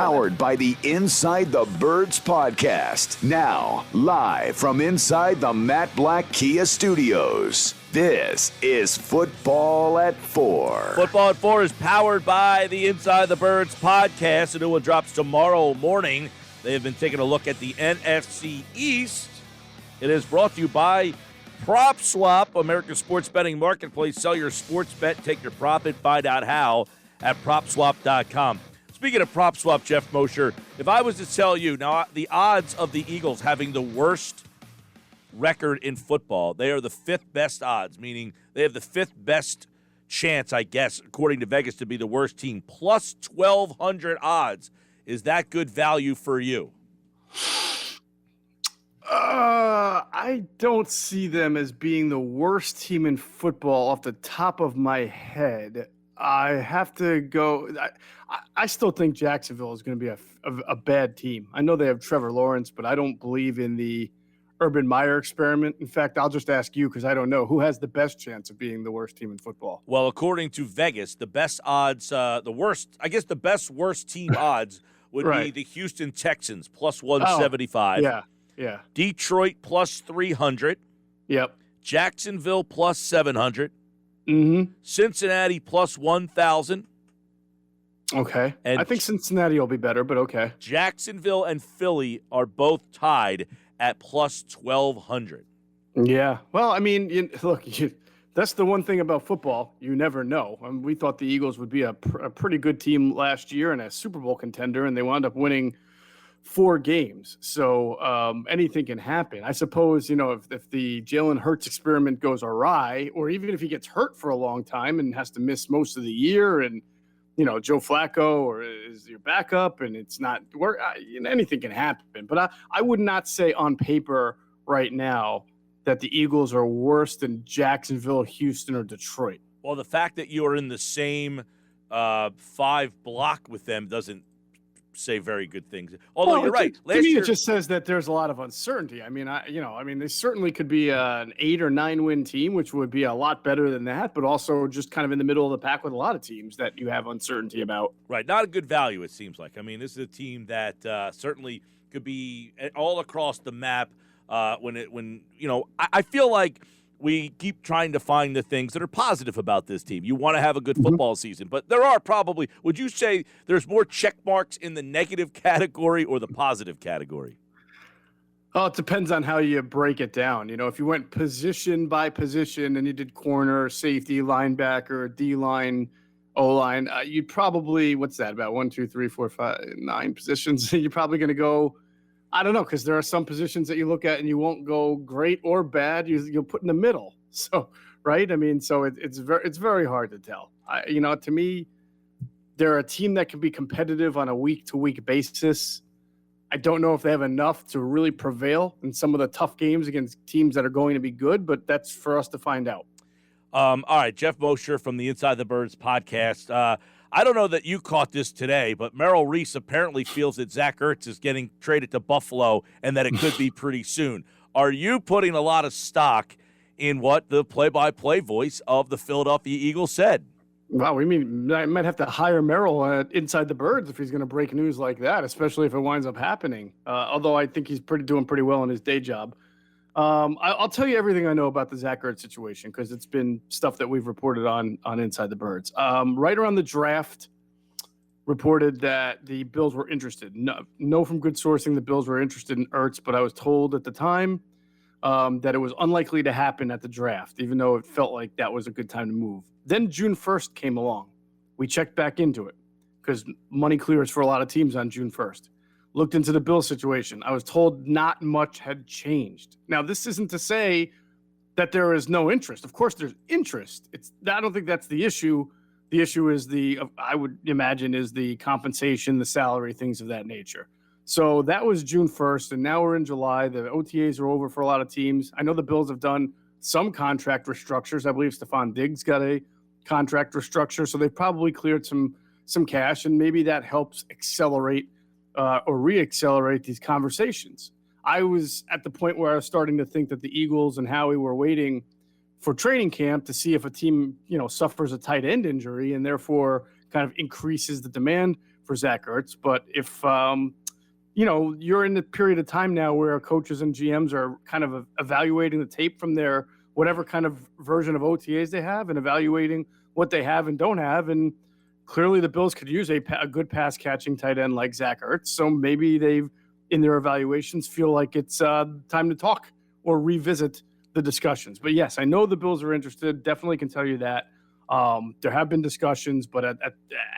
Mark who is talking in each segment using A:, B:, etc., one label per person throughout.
A: powered by the Inside the Birds podcast. Now, live from inside the Matt Black Kia Studios. This is Football at 4.
B: Football at 4 is powered by the Inside the Birds podcast. A new one drops tomorrow morning. They have been taking a look at the NFC East. It is brought to you by PropSwap, America's sports betting marketplace. Sell your sports bet, take your profit, find out how at PropSwap.com. Speaking of PropSwap, Geoff Mosher, if I was to tell you, now the odds of the Eagles having the worst record in football, they are the fifth best odds, meaning they have the fifth best chance, I guess, according to Vegas, to be the worst team. Plus 1,200 odds. Is that good value for you?
C: I don't see them as being the worst team in football off the top of my head. I have to go. I still think Jacksonville is going to be a bad team. I know they have Trevor Lawrence, but I don't believe in the Urban Meyer experiment. In fact, I'll just ask you because I don't know. Who has the best chance of being the worst team in football?
B: Well, according to Vegas, the best odds, the best worst team odds would be the Houston Texans, plus 175.
C: Yeah.
B: Detroit, plus 300.
C: Yep.
B: Jacksonville, plus 700.
C: Mm-hmm.
B: Cincinnati, plus 1,000.
C: Okay.
B: And
C: I think Cincinnati will be better, but okay.
B: Jacksonville and Philly are both tied at plus 1,200.
C: Yeah. Well, I mean, that's the one thing about football. You never know. We thought the Eagles would be a pretty good team last year and a Super Bowl contender, and they wound up winning 4 games. So anything can happen. I suppose, if the Jalen Hurts experiment goes awry, or even if he gets hurt for a long time and has to miss most of the year, and, Joe Flacco or is your backup and it's not work, anything can happen. But I would not say on paper right now that the Eagles are worse than Jacksonville, Houston, or Detroit.
B: Well, the fact that you are in the same 5 block with them doesn't say very good things. Although you're right.
C: To me, it just says that there's a lot of uncertainty. I mean, they certainly could be an 8 or 9 win team, which would be a lot better than that, but also just kind of in the middle of the pack with a lot of teams that you have uncertainty about.
B: Right. Not a good value, it seems like. I mean, this is a team that certainly could be all across the map I feel like we keep trying to find the things that are positive about this team. You want to have a good football season, but there are probably, would you say there's more check marks in the negative category or the positive category?
C: Oh, it depends on how you break it down. If you went position by position and you did corner, safety, linebacker, D-line, O-line, you'd probably, what's that, about 1, 2, 3, 4, 5, 9 positions? You're probably going to go, I don't know, because there are some positions that you look at and you won't go great or bad. You'll put in the middle. So, right? I mean, so it's very hard to tell. To me, they're a team that can be competitive on a week-to-week basis. I don't know if they have enough to really prevail in some of the tough games against teams that are going to be good, but that's for us to find out.
B: All right, Geoff Mosher from the Inside the Birds podcast. I don't know that you caught this today, but Merrill Reese apparently feels that Zack Ertz is getting traded to Buffalo and that it could be pretty soon. Are you putting a lot of stock in what the play-by-play voice of the Philadelphia Eagles said?
C: Wow, I might have to hire Merrill Inside the Birds if he's going to break news like that, especially if it winds up happening. Although I think he's doing pretty well in his day job. I'll tell you everything I know about the Zack Ertz situation because it's been stuff that we've reported on Inside the Birds. Right around the draft, reported that the Bills were interested. No, from good sourcing, the Bills were interested in Ertz, but I was told at the time that it was unlikely to happen at the draft, even though it felt like that was a good time to move. Then June 1st came along. We checked back into it because money clears for a lot of teams on June 1st. Looked into the Bills situation. I was told not much had changed. Now, this isn't to say that there is no interest. Of course, there's interest. I don't think that's the issue. The issue is I would imagine, is the compensation, the salary, things of that nature. So that was June 1st, and now we're in July. The OTAs are over for a lot of teams. I know the Bills have done some contract restructures. I believe Stephon Diggs got a contract restructure, so they've probably cleared some cash, and maybe that helps accelerate or re-accelerate these conversations. I was at the point where I was starting to think that the Eagles and Howie were waiting for training camp to see if a team, suffers a tight end injury and therefore kind of increases the demand for Zack Ertz. But if you're in the period of time now where coaches and GMs are kind of evaluating the tape from their whatever kind of version of OTAs they have and evaluating what they have and don't have. And clearly the Bills could use a good pass catching tight end like Zack Ertz. So maybe they've, in their evaluations, feel like it's time to talk or revisit the discussions. But yes, I know the Bills are interested. Definitely can tell you that. There have been discussions, but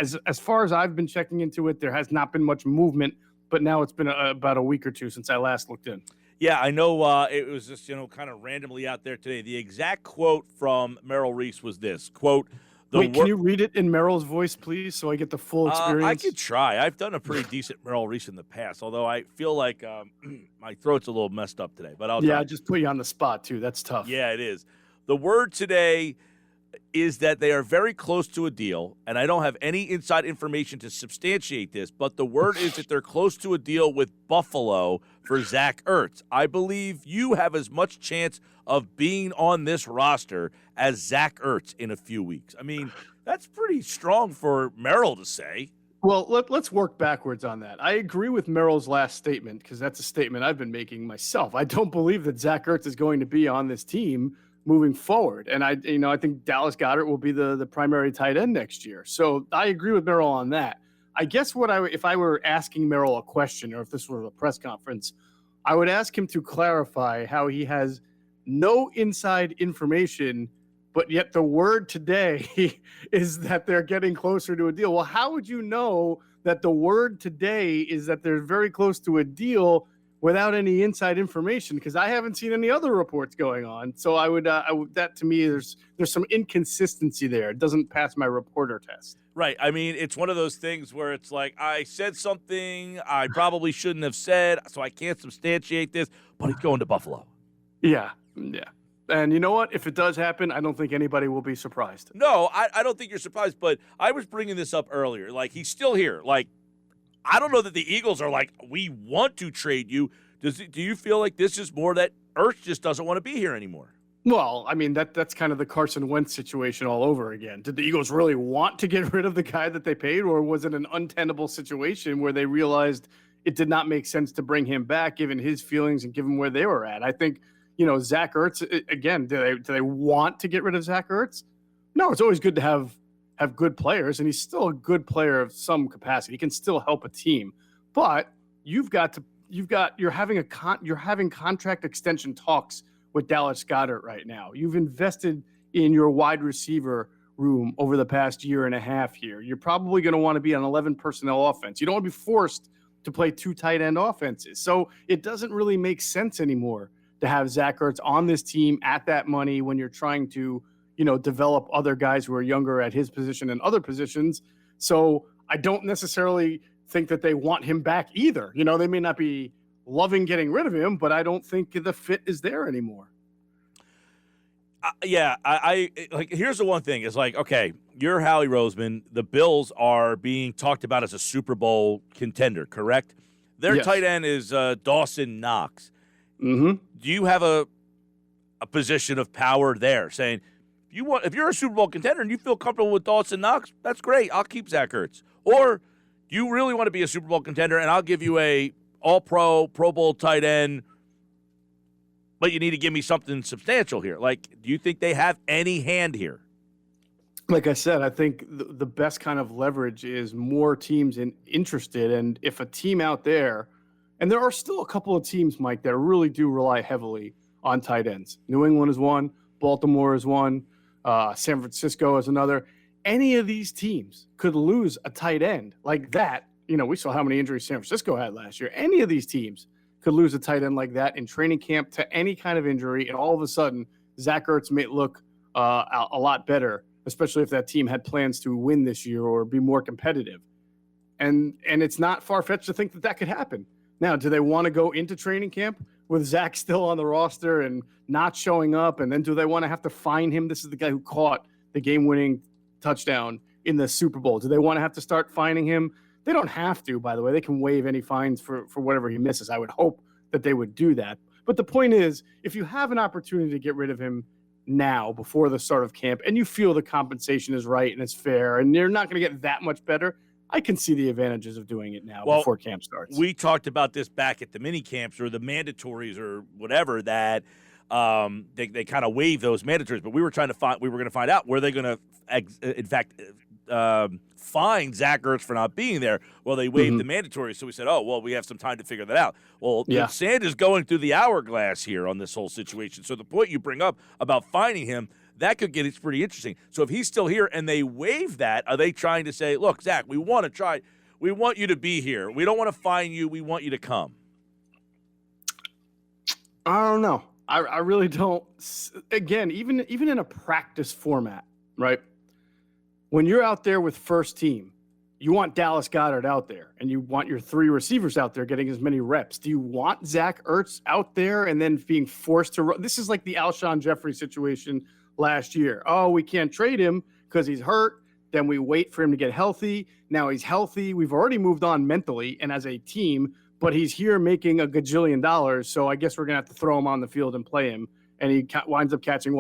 C: as far as I've been checking into it, there has not been much movement. But now it's been about a week or two since I last looked in.
B: Yeah, I know it was just, kind of randomly out there today. The exact quote from Merrill Reese was this, quote,
C: Wait, can you read it in Merrill's voice, please, so I get the full experience?
B: I could try. I've done a pretty decent Merrill Reese in the past, although I feel like my throat's a little messed up today. But I'll try.
C: I just put you on the spot, too. That's tough.
B: Yeah, it is. The word today is that they are very close to a deal, and I don't have any inside information to substantiate this, but the word is that they're close to a deal with Buffalo for Zack Ertz. I believe you have as much chance of being on this roster as Zack Ertz in a few weeks. I mean, that's pretty strong for Merrill to say.
C: Well, let's work backwards on that. I agree with Merrill's last statement because that's a statement I've been making myself. I don't believe that Zack Ertz is going to be on this team moving forward. And I think Dallas Goedert will be the primary tight end next year. So I agree with Merrill on that. I guess if I were asking Merrill a question, or if this were a press conference, I would ask him to clarify how he has no inside information, but yet the word today is that they're getting closer to a deal. Well, how would you know that the word today is that they're very close to a deal without any inside information? Because I haven't seen any other reports going on. So I would that to me, there's some inconsistency there. It doesn't pass my reporter test.
B: Right. I mean, it's one of those things where it's like, I said something I probably shouldn't have said, so I can't substantiate this, but he's going to Buffalo.
C: Yeah. And you know what? If it does happen, I don't think anybody will be surprised.
B: No, I don't think you're surprised, but I was bringing this up earlier. Like, he's still here. Like, I don't know that the Eagles are like, we want to trade you. Do you feel like this is more that Ertz just doesn't want to be here anymore?
C: Well, I mean, that's kind of the Carson Wentz situation all over again. Did the Eagles really want to get rid of the guy that they paid, or was it an untenable situation where they realized it did not make sense to bring him back given his feelings and given where they were at? I think, Zack Ertz, again, do they want to get rid of Zack Ertz? No, it's always good to have good players, and he's still a good player of some capacity. He can still help a team, but you're having contract extension talks with Dallas Goedert right now. You've invested in your wide receiver room over the past year and a half here. You're probably going to want to be an 11 personnel offense. You don't want to be forced to play 2 tight end offenses. So it doesn't really make sense anymore to have Zack Ertz on this team at that money when you're trying to develop other guys who are younger at his position and other positions. So I don't necessarily think that they want him back either. They may not be loving getting rid of him, but I don't think the fit is there anymore.
B: I like, here's the one thing. It's like, okay, you're Howie Roseman. The Bills are being talked about as a Super Bowl contender, correct? Their tight end is Dawson Knox.
C: Mm-hmm.
B: Do you have a position of power there saying, if you're a Super Bowl contender and you feel comfortable with Dawson Knox, that's great. I'll keep Zack Ertz. Or do you really want to be a Super Bowl contender and I'll give you a All-Pro, Pro Bowl tight end, but you need to give me something substantial here? Like, do you think they have any hand here?
C: Like I said, I think the best kind of leverage is more teams interested. And if a team out there, and there are still a couple of teams, Mike, that really do rely heavily on tight ends. New England is one. Baltimore is one. San Francisco is another. Any of these teams could lose a tight end like that. We saw how many injuries San Francisco had last year. Any of these teams could lose a tight end like that in training camp to any kind of injury, and all of a sudden, Zack Ertz may look a lot better, especially if that team had plans to win this year or be more competitive. And it's not far-fetched to think that could happen. Now, do they want to go into training camp with Zack still on the roster and not showing up? And then do they want to have to fine him? This is the guy who caught the game-winning touchdown in the Super Bowl. Do they want to have to start fining him? They don't have to, by the way. They can waive any fines for whatever he misses. I would hope that they would do that. But the point is, if you have an opportunity to get rid of him now before the start of camp and you feel the compensation is right and it's fair and you're not going to get that much better, I can see the advantages of doing it now before camp starts.
B: We talked about this back at the mini camps or the mandatories or whatever that they kind of waive those mandatories, but we were going to find out, were they going to in fact fine Zack Ertz for not being there? Well, they waived the mandatory, so we said, oh, well, we have some time to figure that out. Well, the sand is going through the hourglass here on this whole situation. So the point you bring up about fining him, that could get pretty interesting. So if he's still here and they waive that, are they trying to say, look, Zack, we want you to be here. We don't want to fine you. We want you to come.
C: I don't know. I really don't. Again, even in a practice format, right? When you're out there with first team, you want Dallas Goedert out there, and you want your 3 receivers out there getting as many reps. Do you want Zack Ertz out there and then being forced to run? This is like the Alshon Jeffrey situation last year. Oh, we can't trade him because he's hurt. Then we wait for him to get healthy. Now he's healthy. We've already moved on mentally and as a team, but he's here making $1 gajillion. So I guess we're going to have to throw him on the field and play him. And he winds up catching,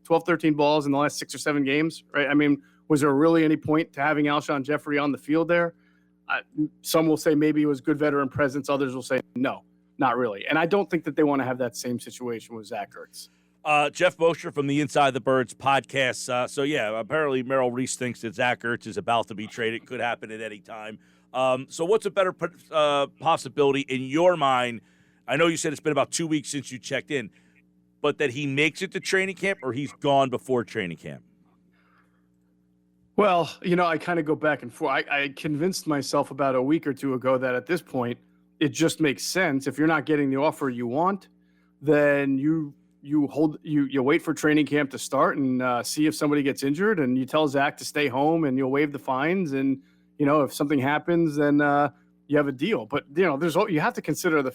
C: 13 balls in the last 6 or 7 games, right? I mean, was there really any point to having Alshon Jeffrey on the field there? Some will say maybe it was good veteran presence. Others will say no, not really. And I don't think that they want to have that same situation with Zack Ertz.
B: Geoff Mosher from the Inside the Birds podcast. So, yeah, apparently Merrill Reese thinks that Zack Ertz is about to be traded. Could happen at any time. So what's a better possibility in your mind? I know you said it's been about 2 weeks since you checked in, but that he makes it to training camp or he's gone before training camp?
C: Well, I kind of go back and forth. I convinced myself about a week or two ago that at this point, it just makes sense. If you're not getting the offer you want, then you wait for training camp to start and see if somebody gets injured, and you tell Zack to stay home and you'll waive the fines. And, if something happens, then you have a deal. But, you have to consider the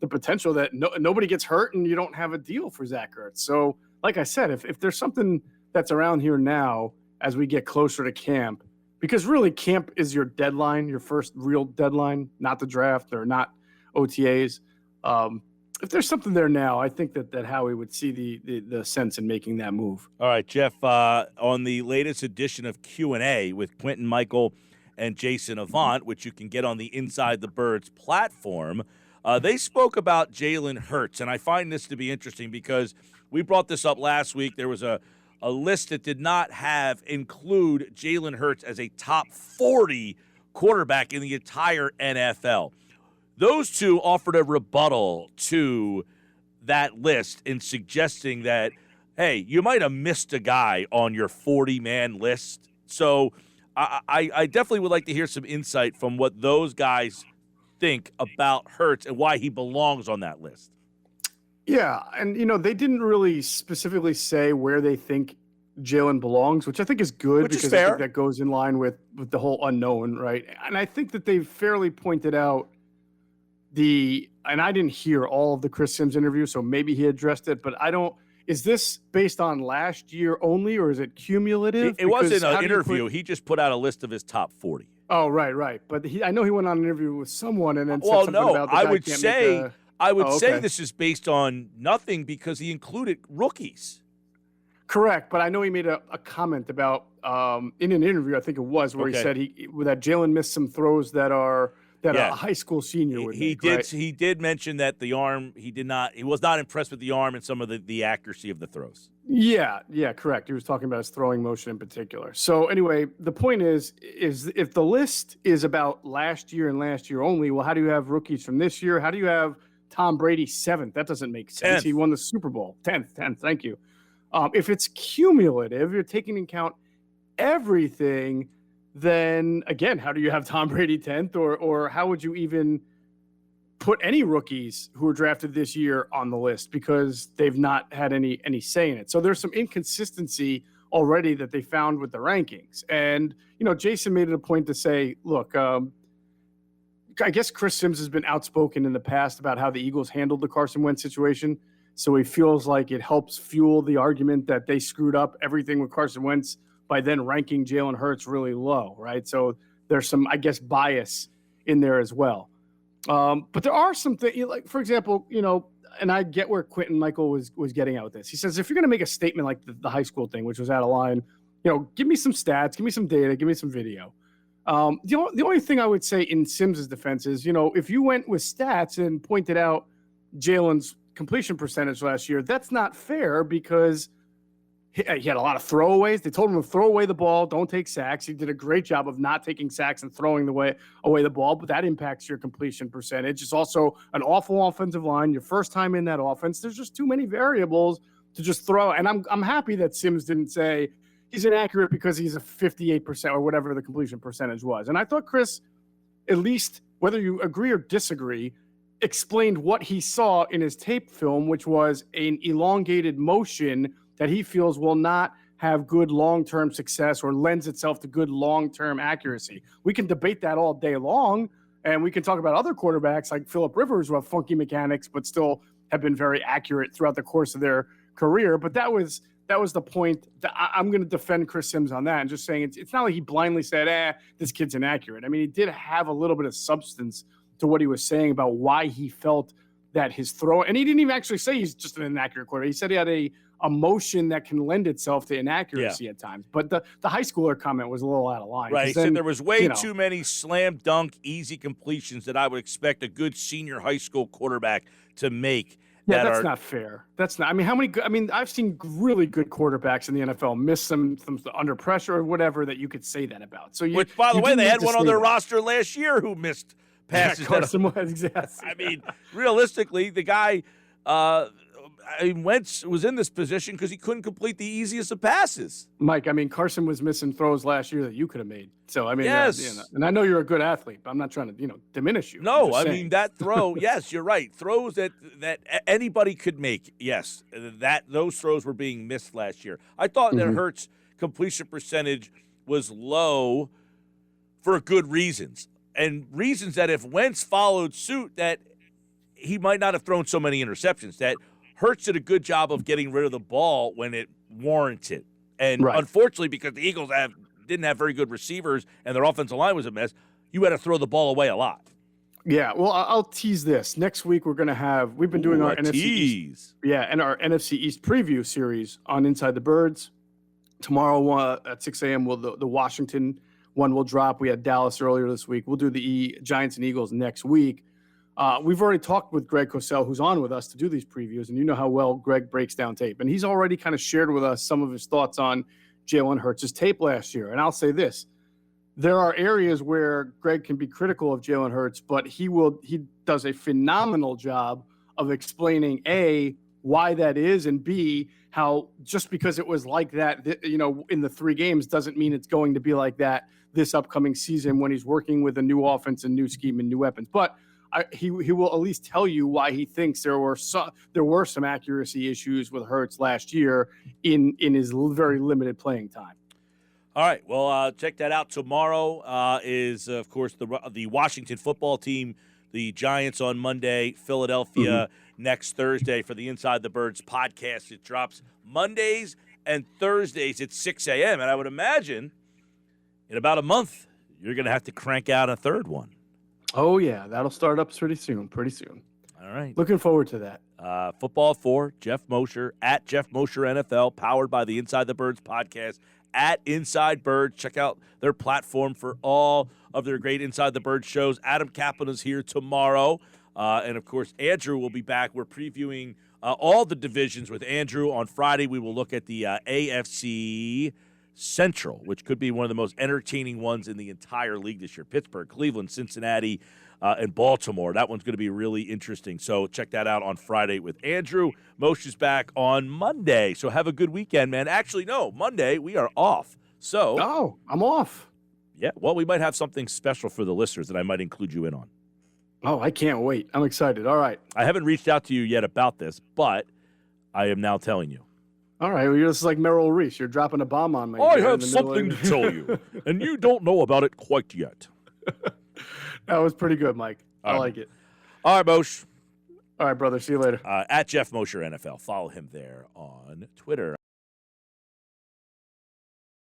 C: potential that nobody gets hurt and you don't have a deal for Zack Ertz. So, like I said, if there's something that's around here now as we get closer to camp, because really camp is your deadline, your first real deadline, not the draft or not OTAs. If there's something there now, I think that Howie would see the sense in making that move.
B: All right, Geoff, on the latest edition of Q&A with Quentin Michael and Jason Avant, which you can get on the Inside the Birds platform, they spoke about Jalen Hurts, and I find this to be interesting because we brought this up last week. There was a list that did not include Jalen Hurts as a top 40 quarterback in the entire NFL. Those two offered a rebuttal to that list in suggesting that, hey, you might have missed a guy on your 40-man list. So I definitely would like to hear some insight from what those guys think about Hurts and why he belongs on that list.
C: Yeah, and, they didn't really specifically say where they think Jalen belongs, which I think is good because I think that goes in line with the whole unknown, right? And I think that they fairly pointed out and I didn't hear all of the Chris Sims interview, so maybe he addressed it, but is this based on last year only, or is it cumulative?
B: It wasn't an interview. He just put out a list of his top 40.
C: Oh, right. But I know he went on an interview with someone and then said something about the guy
B: I would say this is based on nothing because he included rookies.
C: Correct, but I know he made a comment about in an interview, I think it was, where he said that Jalen missed some throws that a high school senior would make. Right?
B: He did mention that the arm, he was not impressed with the arm and some of the accuracy of the throws.
C: Yeah, correct. He was talking about his throwing motion in particular. So anyway, the point is if the list is about last year and last year only, well, how do you have rookies from this year? How do you have Tom Brady 7th? That doesn't make sense. 10th. He won the Super Bowl. 10th. Thank you. If it's cumulative, you're taking into account everything, then again, how do you have Tom Brady 10th, or how would you even put any rookies who were drafted this year on the list because they've not had any say in it? So there's some inconsistency already that they found with the rankings. And, Jason made it a point to say, look, I guess Chris Sims has been outspoken in the past about how the Eagles handled the Carson Wentz situation. So he feels like it helps fuel the argument that they screwed up everything with Carson Wentz by then ranking Jalen Hurts really low, right? So there's some, I guess, bias in there as well. But there are some things, like, for example, and I get where Quentin Michael was getting at with this. He says, if you're going to make a statement like the high school thing, which was out of line, give me some stats, give me some data, give me some video. The only thing I would say in Simms' defense is, if you went with stats and pointed out Jalen's completion percentage last year, that's not fair because he had a lot of throwaways. They told him to throw away the ball, don't take sacks. He did a great job of not taking sacks and throwing away the ball, but that impacts your completion percentage. It's also an awful offensive line. Your first time in that offense, there's just too many variables to just throw. And I'm happy that Simms didn't say he's inaccurate because he's a 58% or whatever the completion percentage was. And I thought Chris, at least whether you agree or disagree, explained what he saw in his tape film, which was an elongated motion that he feels will not have good long-term success or lends itself to good long-term accuracy. We can debate that all day long, and we can talk about other quarterbacks like Phillip Rivers who have funky mechanics but still have been very accurate throughout the course of their career. But that was the point. I'm going to defend Chris Simms on that and just saying it's not like he blindly said, this kid's inaccurate. I mean, he did have a little bit of substance to what he was saying about why he felt that his throw, and he didn't even actually say he's just an inaccurate quarterback. He said he had a motion that can lend itself to inaccuracy at times. But the high schooler comment was a little out of line.
B: Right. He said there was way too many slam dunk, easy completions that I would expect a good senior high school quarterback to make.
C: Yeah, that's not fair. That's not. I mean, I've seen really good quarterbacks in the NFL miss some under pressure or whatever that you could say that about. So
B: which, by the way, they had one on their roster last year who missed passes.
C: Yeah, Carson was, exactly.
B: I mean, realistically, the guy Wentz was in this position because he couldn't complete the easiest of passes.
C: Mike, I mean, Carson was missing throws last year that you could have made. So, I mean,
B: yes.
C: And I know you're a good athlete, but I'm not trying to, diminish you.
B: No, I mean, that throw, yes, you're right. Throws that anybody could make, yes. Those throws were being missed last year. I thought that Hurts' completion percentage was low for good reasons. And reasons that if Wentz followed suit, that he might not have thrown so many interceptions, that Hurts did a good job of getting rid of the ball when it warranted. And unfortunately, because the Eagles didn't have very good receivers and their offensive line was a mess, you had to throw the ball away a lot.
C: Yeah, well, I'll tease this. Next week we're going to have – we've been doing our NFC East. Yeah, and our NFC East preview series on Inside the Birds. Tomorrow at 6 a.m. the Washington one will drop. We had Dallas earlier this week. We'll do the Giants and Eagles next week. We've already talked with Greg Cosell, who's on with us to do these previews, and you know how well Greg breaks down tape. And he's already kind of shared with us some of his thoughts on Jalen Hurts' tape last year. And I'll say this. There are areas where Greg can be critical of Jalen Hurts, but he does a phenomenal job of explaining, A, why that is, and B, how just because it was like that, in the 3 games doesn't mean it's going to be like that this upcoming season when he's working with a new offense and new scheme and new weapons. But he will at least tell you why he thinks there were some accuracy issues with Hurts last year in his very limited playing time.
B: All right, well, check that out. Tomorrow is, of course, the Washington football team, the Giants on Monday, Philadelphia next Thursday for the Inside the Birds podcast. It drops Mondays and Thursdays at 6 a.m., and I would imagine in about a month you're going to have to crank out a third one.
C: Oh, yeah, that'll start up pretty soon.
B: All right.
C: Looking forward to that.
B: Football at 4, Geoff Mosher, at Geoff Mosher NFL, powered by the Inside the Birds podcast, at Inside Birds. Check out their platform for all of their great Inside the Birds shows. Adam Kaplan is here tomorrow. And, of course, Andrew will be back. We're previewing all the divisions with Andrew. On Friday, we will look at the AFC Central, which could be one of the most entertaining ones in the entire league this year. Pittsburgh, Cleveland, Cincinnati, and Baltimore. That one's going to be really interesting. So check that out on Friday with Andrew. Moshe's back on Monday. So have a good weekend, man. Actually, no, Monday we are off. So
C: oh, I'm off.
B: Yeah, well, we might have something special for the listeners that I might include you in on.
C: Oh, I can't wait. I'm excited. All right.
B: I haven't reached out to you yet about this, but I am now telling you.
C: All right, well, you're just like Merrill Reese. You're dropping a bomb on me.
B: I have something to tell you, and you don't know about it quite yet.
C: That was pretty good, Mike. I like it.
B: All right, Moshe.
C: All right, brother. See you later.
B: At Geoff Mosher NFL. Follow him there on Twitter.